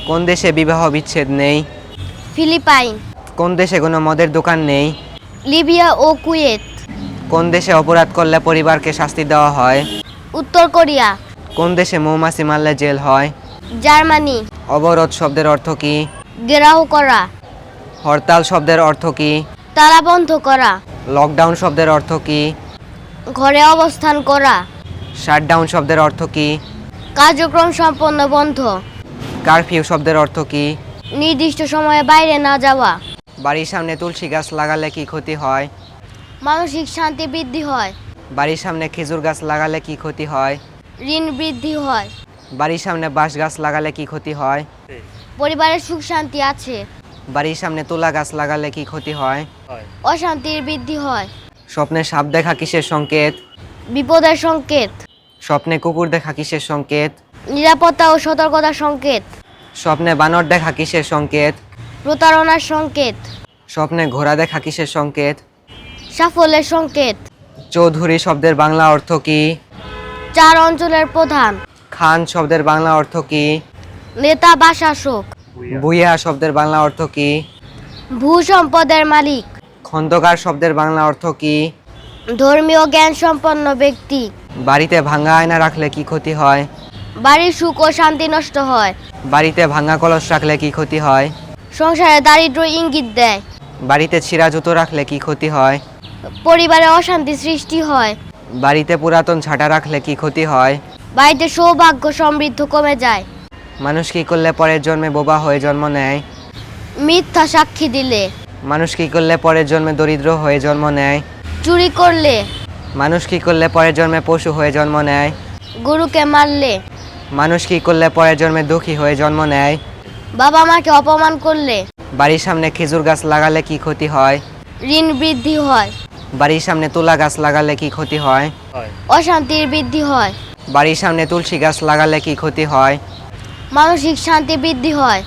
কোন দেশে বিবাহ বিচ্ছেদ নেই? ফিলিপাইন, কোন দেশে কোনো মদের দোকান নেই? লিবিয়া ও কুয়েত, কোন দেশে অপরাধ করলে পরিবারকে শাস্তি দেওয়া হয়? উত্তর কোরিয়া, কোন দেশে মৌমাছি মারলে জেল হয়? জার্মানি। অবরোধ শব্দের অর্থ কি? ঘেরাও করা, হরতাল শব্দের অর্থ কি? তালা বন্ধ করা, লকডাউন শব্দের অর্থ কি? ঘরে অবস্থান করা, শাটডাউন শব্দের অর্থ কি? কার্যক্রম সম্পন্ন বন্ধ, কারফিউ শব্দের অর্থ কি? নির্দিষ্ট সময়ে বাইরে না যাওয়া। বাড়ির সামনে তুলসী গাছ লাগালে কি ক্ষতি হয়? মানসিক শান্তি বৃদ্ধি হয়, বাড়ির সামনে খেজুর গাছ লাগালে কি ক্ষতি হয়? ঋণ বৃদ্ধি হয়, বাড়ির সামনে বাঁশ গাছ লাগালে কি ক্ষতি হয়? পরিবারের সুখ শান্তি আছে, বাড়ির সামনে তুলা গাছ লাগালে কি ক্ষতি হয়? অশান্তির বৃদ্ধি হয়, স্বপ্নে সাপ দেখা কিসের সংকেত? বিপদের সংকেত, স্বপ্নে কুকুর দেখা কিসের সংকেত? নিরাপত্তা ও সতর্কতার সংকেত, স্বপ্নে বানর দেখা কিসের সংকেত? প্রতারণার সংকেত, স্বপ্নে ঘোড়া দেখা কিসের সংকেত? সাফল্যের সংকেত। চৌধুরী শব্দের বাংলা অর্থ কি? চার অঞ্চলের প্রধান। খান শব্দের বাংলা অর্থ কি? নেতা বা শাসক। ভূঁইয়া শব্দের বাংলা অর্থ কি? ভূ সম্পদের মালিক। খন্দকার শব্দের বাংলা অর্থ কি? ধর্মীয় জ্ঞান সম্পন্ন ব্যক্তি। বাড়িতে ভাঙা আয়না রাখলে কি ক্ষতি হয়? বাড়ির সুখ ও শান্তি নষ্ট হয়। বাড়িতে ভাঙা কলস রাখলে কি ক্ষতি হয়? সংসারে দারিদ্র ইঙ্গিত দেয়। বাড়িতে ছিঁড়া জুতো রাখলে কি ক্ষতি হয়? পরিবারে অশান্তি সৃষ্টি হয়। বাড়িতে পুরাতন ঝাঁটা রাখলে কি ক্ষতি হয়? বাড়িতে সৌভাগ্য সমৃদ্ধ কমে যায়। মানুষ কি করলে পরের জন্মে বোবা হয়ে জন্ম নেয়? মিথ্যা সাক্ষী দিলে। মানুষ কি করলে পরের জন্মে দরিদ্র হয়ে জন্ম নেয়? চুরি করলে। মানুষ কি করলে পরের জন্মে পশু হয়ে জন্ম নেয়? গরুকে মারলে। মানুষ কি করলে পরের জন্মে দুঃখী হয়ে জন্ম নেয়? বাবা মাকে অপমান করলে। বাড়ির সামনে খেজুর গাছ লাগালে কি ক্ষতি হয়? ঋণ বৃদ্ধি হয়। বাড়ির সামনে তুলা গাছ লাগালে কি ক্ষতি হয়? অশান্তির বৃদ্ধি হয়। বাড়ির সামনে তুলসী গাছ লাগালে কি ক্ষতি হয়? মানসিক শান্তি বৃদ্ধি হয়।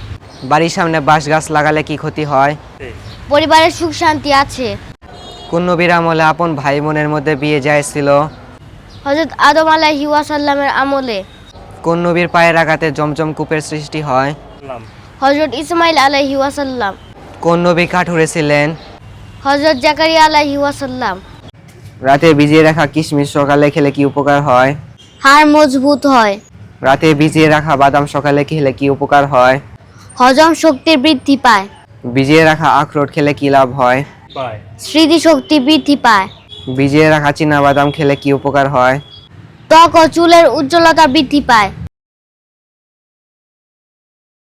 বাড়ির সামনে বাঁশ গাছ লাগালে কি ক্ষতি হয়? পরিবারের সুখ শান্তি আছে। কোন নবীর আমলে আপন ভাই বোনের মধ্যে বিয়ে জায়েজ? হযরত আদম আলাইহিস সালামের আমলে। কোন নবীর পায়ের আঘাতে জমজম কূপের সৃষ্টি হয়? হযরত ইসমাইল আলাইহিস সালাম। কোন নবী কাঠুরে ছিলেন? হযরত জাকারিয়া আলাইহিস সালাম। রাতে ভিজিয়ে রাখা কিশমিশ সকালে খেলে কি উপকার হয়? হাড় মজবুত হয়। রাতে ভিজিয়ে রাখা বাদাম সকালে খেলে কি উপকার হয়? হজম শক্তি বৃদ্ধি পায়। ভিজিয়ে রাখা আখরোট খেলে কি লাভ হয়? স্মৃতিশক্তি বৃদ্ধি পায়। ভিজিয়ে রাখা চীনা বাদাম খেলে কি উপকার হয়? ত্বক ও চুলের উজ্জ্বলতা বৃদ্ধি পায়।